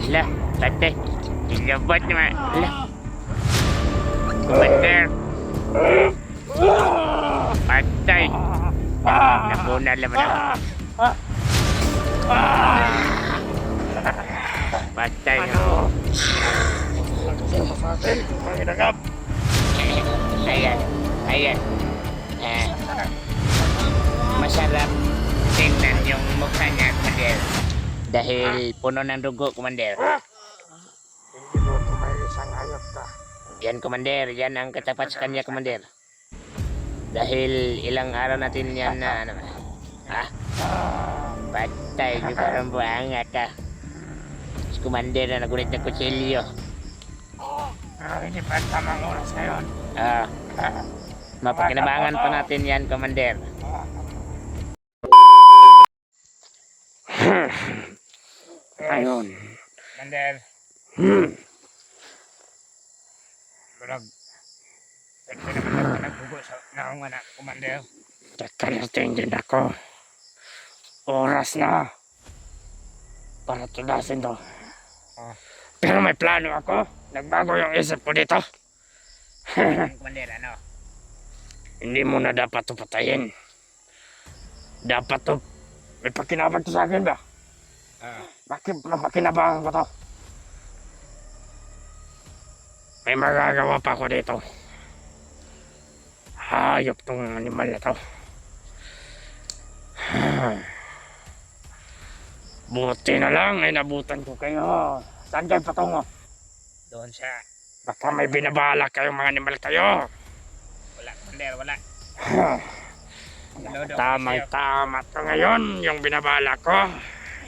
Lah, patay. Ilabot naman. Lah. Commander. Patay. Nabuna naman ako. Patay ako. Ayan. Ayan. Masarap tingnan yung mukha niya, Commander. Dahil puno ng dugo, Commander. Hindi mo may isang hayop ka. Yan, Commander. Yan ang katapat sa kanya, Commander. Dahil ilang araw natin yan na ano. Patay. Di parang buhanga ka. Si Commander na nagulit ng kutsilyo. Pero hindi pa tamang oras ngayon. Mapakinabangan pa natin yan, Commander. Ayun. Commander. Bulag. Pwede naman ako nagbugo sa naong anak, Commander. Tatalating din ako. Oras na. Para tunasin to. Pero may plano ako. Nagbago yung isip ko dito. Commander, ano? Hindi mo na dapat ito patayin. Dapat to. May pakinabang to sa akin ba? Bakit mapakinabangan ko to? May magagawa pa ako dito. Hayop tong animal na to. Buti na lang ay nabutan ko kayo. Saan kayo patungo? Doon siya. Baka may binabalak kayong mga animal kayo. Wala, Commander, wala. Tamang-tama to ngayon yung binabala ko.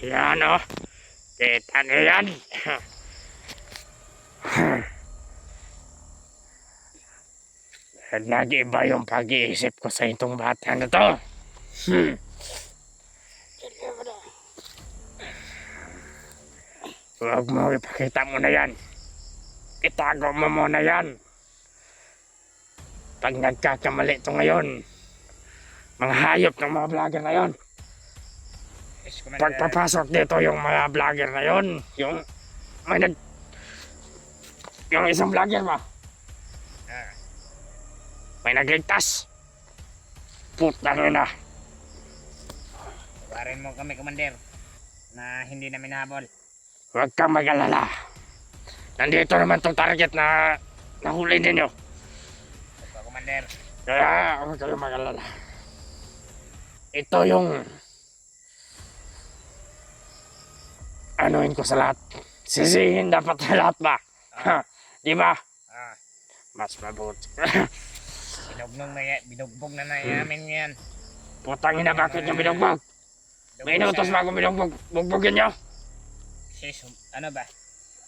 Yan o. Kita niyo yan. Nag-iba yung pag-iisip ko sa itong bata na to. Huwag mo ipakita mo na yan. Itago mo muna yan. Pag nagkakamali ito ngayon, mga hayop ng mga vlogger na yon. Pagpapasok dito yung mga vlogger na yon, yung isang vlogger ba? May nagligtas. Puta na. Tawarin mo kami, Commander, na hindi namin nahabol. Huwag kang mag-alala. Nandito naman tong target na nahuli ninyo. Ito, Commander. Kaya huwag kayong mag-alala. Ito yung anuin ko sa lahat. Sisihin dapat sa lahat ba? Di ba? Mas mabuti. Binugbog na namin yan. Putang ina, bakit nyo binugbog? May inutos ba akong binugbog? Bugbogin nyo? Kasi, ano ba?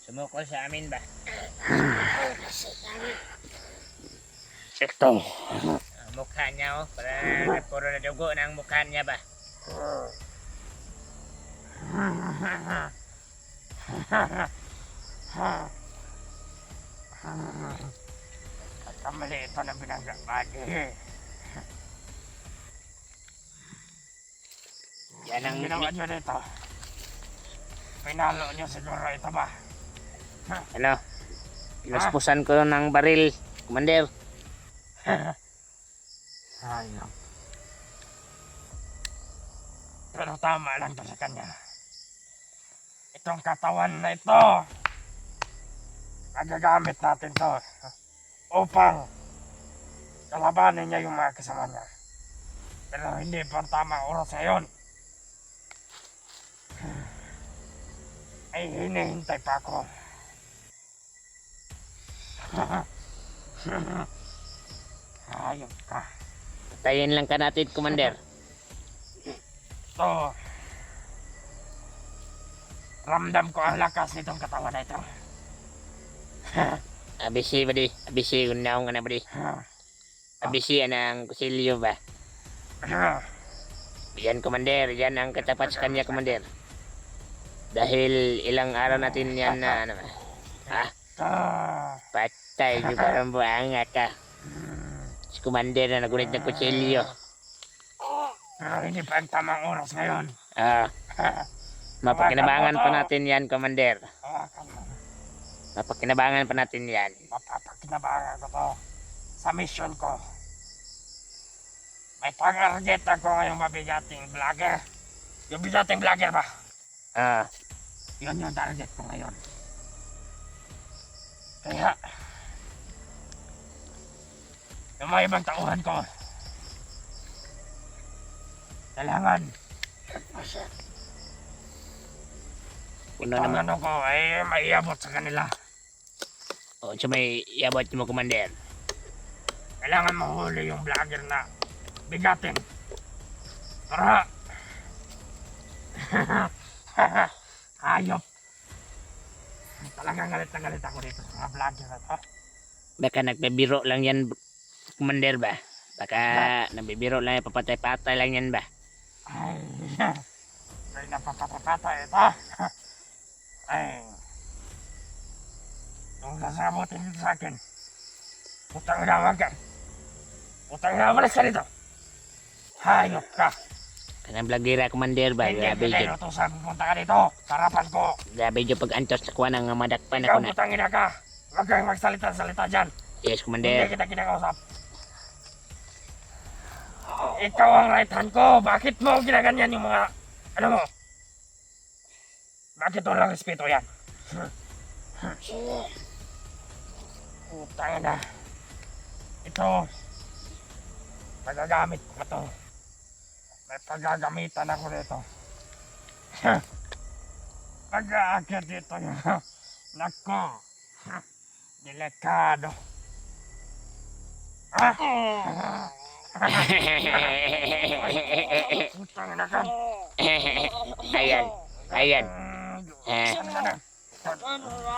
Sumukol sa amin ba? Ito. Ang mukha niya, oh. Para puro na dugo na ang mukha niya ba? Kamali ito na binagabagi. Yan ang ginawa nyo dito. Pinalo nyo siguro ito ba? ano? Pinuspusan ko ng baril, Commander. Ayun. Pero tama lang to sa kanya. Itong katawan na ito, magagamit natin to upang kalabanin niya yung mga kasama niya. Pero hindi pa tamang oras ngayon. Ay hinihintay pa ako. Ayun ka. Patayin lang ka natin, Commander. Ito. Ramdam ko ang lakas nitong katawan na ito. Abisi ba di? Abisi kung naong ka na ba di? Abisi ang kusilyo ba? Yan, Commander. Yan ang katapat sa kanya, Commander. Dahil ilang araw natin yan na ano ba? Patay. Di parang buhanga ka. Si Commander na nagulit ng kutsilyo. Pero hindi pa ang tamang oras ngayon. Mapakinabangan pa natin yan, Commander. Mapakinabangan pa natin yan. Mapapakinabangan ko to sa mission ko. May target ako ngayong mabigating vlogger. Yung bigating vlogger ba? Ah, Yun yung target ko ngayon. Kaya, yung mga ibang tauhan ko, kailangan, puno ang naman. ano ko ay maiabot sa kanila. O, so may iabot mo, Commander. Kailangan mahuli yung vlogger na bigatin. Para, hayop. Talagang galit na galit ako dito sa mga vlogger na to. Baka nagbibiro lang yan, Commander ba? Baka nagbibiro lang yan, papatay-patay lang yan ba? Ay, may napapatapata ito. Ay, yung sasabutin dito sa akin. Putang ina, wag ka. Putang ina, malas ka dito. Hayop ka. Kanang vlogera, Commander ba? Hindi Grabe kita yun. inutusan, pumunta ka dito. Sarapan ko. Grabe yun pag-antos sa kuha ng madakpan Ikaw, ako na. putang ina ka. Huwag kang magsalita-salita dyan. Yes, Hindi Commander. kita kinakausap. Ikaw ang right hand ko. Bakit mo ginaganyan yung mga, ano mo? Bakit walang respeto yan? Putang ina. Ito, magagamit ko pa to. May paggagamitan ako dito. Pag-aakyat dito yung nako. Delikado. Ah! Putang ina ka. Ayan, ayan.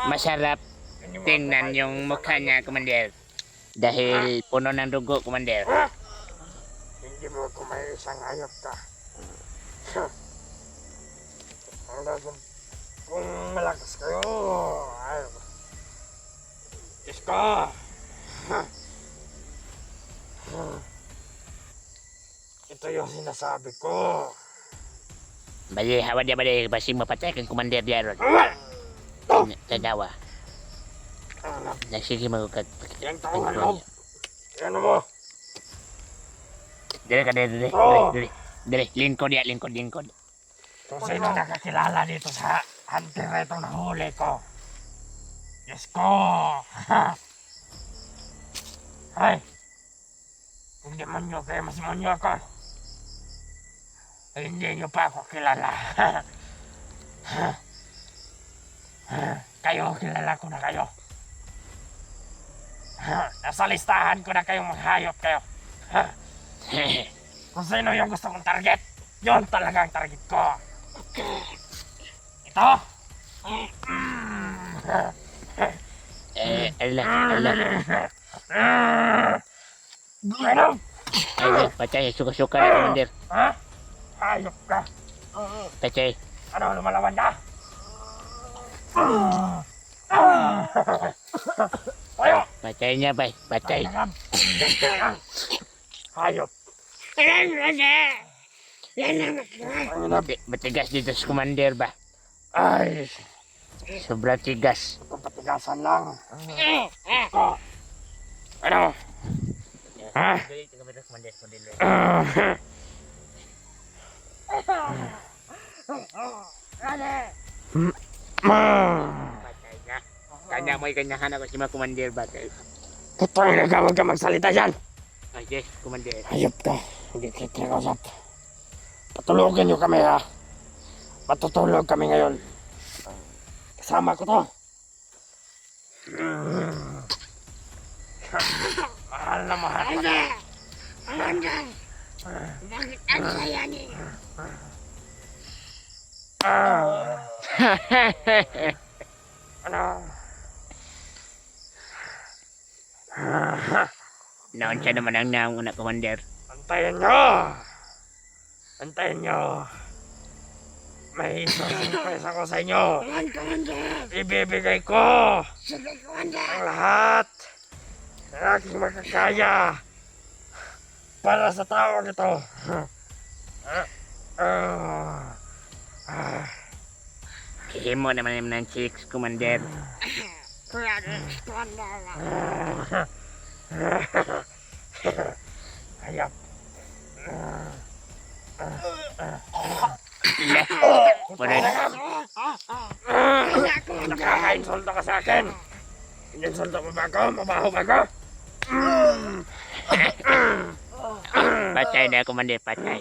Masarap tingnan yung mukha niya, Commander. Dahil puno ng dugo, Commander. Hindi mo ako may isang hayop ka. Kung malakas kayo, ay, Diyos ko. Ito yung sinasabi ko. Bali, hawa dia bali, basi mapatay kang Commander dia ron. Tanawa. Nagsige magkag. Yang taongan mo. Ano mo? Dili ka dili. Dili, lingkod dia, lingkod. Kung sino nakakilala dito sa hunter na itong nahuli ko. Diyos ko. Ay. Kung demonyo kayo, mas demonyo ako. Ay, hindi nyo pa ako kilala. Kayo, kilala ko na kayo. Nasa listahan ko na kayong maghayop kayo. Kung sino yung gusto kong target, yun talaga ang target ko. Ito. Ala. Ano? Ay, patay, suka-suka na, Commander. Ha? Hayop ka. Patay. Ano, lumalawan ka? Tayo! Patay niya, bay. Patay. Hayop. Matigas dito sa Commander ba? Ay, Sobrang tigas. itong patigasan lang. Ano? Ha? Kanya mo ikanyahan ako si mga Commander ba? Putang ina ka, huwag ka magsalita dyan. Ay, yes, Commander. Hayop ka, hindi kita kinakausap. Patulogin niyo kami ha. Matutulog kami ngayon. Kasama ko to. Mahal na mahal. Bakit ang saya niyo? Ano? Noon siya naman ang nauna, Commander. Antayin nyo! Antayin nyo! May surprise ako sa inyo! Ibibigay ko! Sige, Commander. Ang lahat! Ang aking makakaya! Para sa tawag ito! Himo naman yung ng chicks, Commander. Kuya Dins, Commander. Hayop. Pwede. Nakaka-insulto ka sa akin. Ininsulto mo ba ako? Mabaho ba ako? Patay na, Commander, patay.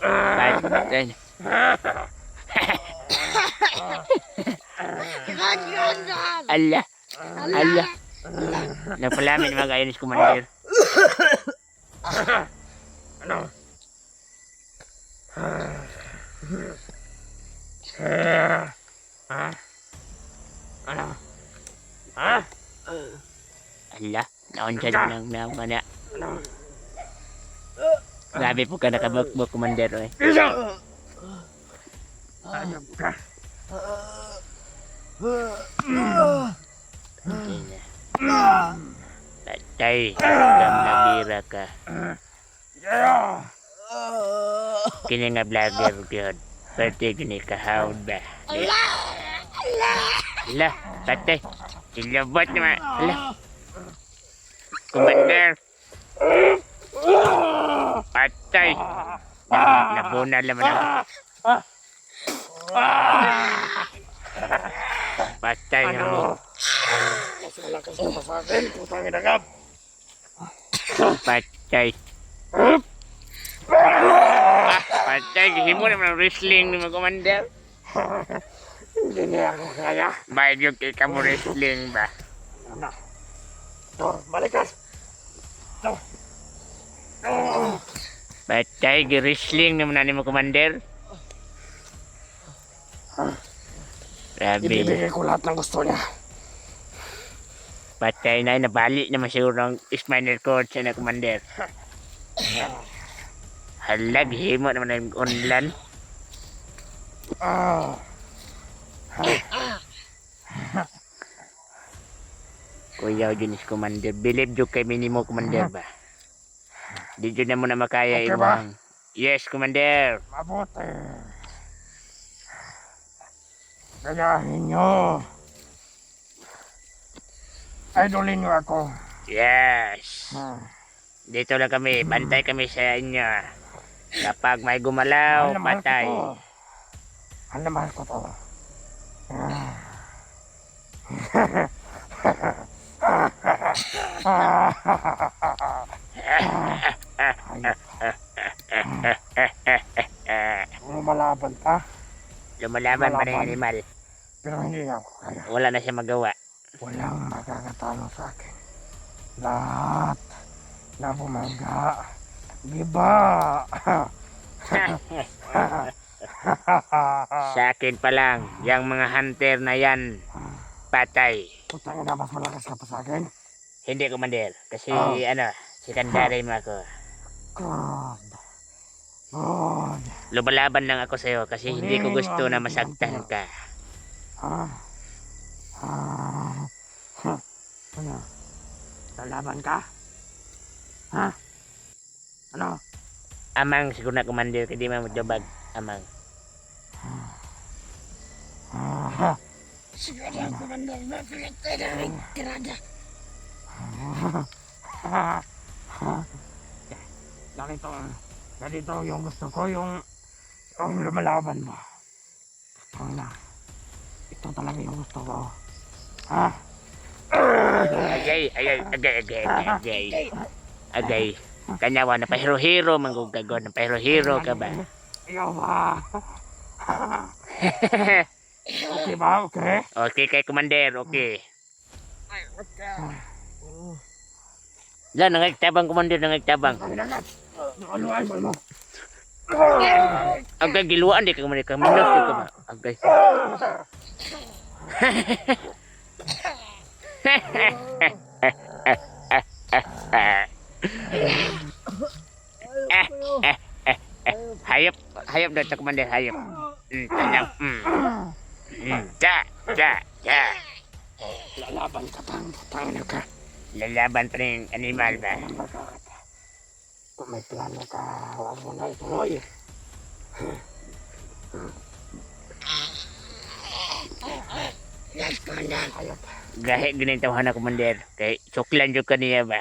Patay. Commander. Ala. Ala. Napalamin mga ayunis, Commander. Ano? Ha? Ano? Ha? Ala. Naon siya ng mana. Ano? Grabe po ka nakabukbuk, Commander. Eh. Isa! Hayop ka. Patay na. Patay. Kang nabira ka. Yeah! Kini nga vlogger gyud. Pwede gini kahawd ba? Ala, patay. Ilabot naman. Ala. Commander. Patay. Nabuna naman ako. Patay naman. Mas malakas ka pa sa akin. Putang ina ka. Patay. Patay. Himo naman ang wrestling ni mga Commander. Hindi niya ako kaya. Bayad yung kay ka mo wrestling ba? Ano? Ito, balikas. Ito. Patay. Wrestling naman na ni mga Commander. Grabe. Ibibigay ko lahat ng gusto niya. Patay na. Nabali naman siguro ang spinal cord siya na Commander. Halag. Himo naman ang unlan. Kuya Junis Commander. Believe jo kay minimo Commander ba? Di jo na mo na makaya Okay ba? imong. Yes, Commander. Mabuti. Gayahin nyo. Idolin nyo ako. Yes. Dito lang kami. Bantay kami sa inyo. Kapag may gumalaw, Mahal na mahal ko patay. to. Mahal na mahal ko to. Lumalaban ka, Lumalaban pa ng Lumalaban. animal. pero hindi ako kaya. Wala na siya magawa. Walang makakatalo sa akin. Lahat na bumaga. Giba! Sa akin pa lang, yung mga hunter na yan, patay. Putang ina, mas malakas ka pa sa akin. Hindi, Commander. Kasi, Oh. secondary mo ako. God. God. Lumalaban lang ako sa'yo kasi hindi ko gusto na masaktan ka. Ah. Ano? Lalaban ka? Ha? Ano? Amang, siguro na, Commander, hindi mo magdabag. Amang. Siguro, Commander, mapilit tayo na may tirada. Ganito yung gusto ko, yung lumalaban mo. Ang na. Ito talaga yung gusto ko. Ha? Agay. Agay. Kanyawa, napahiro-hiro, manggugagod. Napahiro-hiro ka ba? Ikaw ba? Okay ba? Okay? Okay kay Commander, okay. Ay, what the? Lan, nangagtabang, Commander, nangagtabang. Ano ay mo? Agay, giluan di ka, Commander. Kaminot ka ba? Agay. Hayop daw sa Commander, hayop. Tanang, Lalaban ka pang putang ka. Lalaban pa rin animal ba? Kung may plano ka, huwag mo na ituloy. Yes, Commander. Hayop. Gahe ginitawahan na Commander. Kay suklan jud kaniya ba.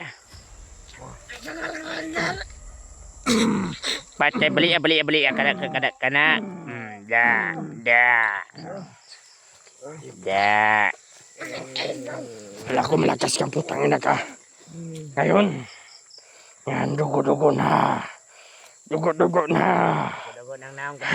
Patay bali kana. Da. Wala ko malakas kang putang ina ka. Ngayon, yan, dugo-dugo na. Dugo-dugo na. Dugo nang naong ka.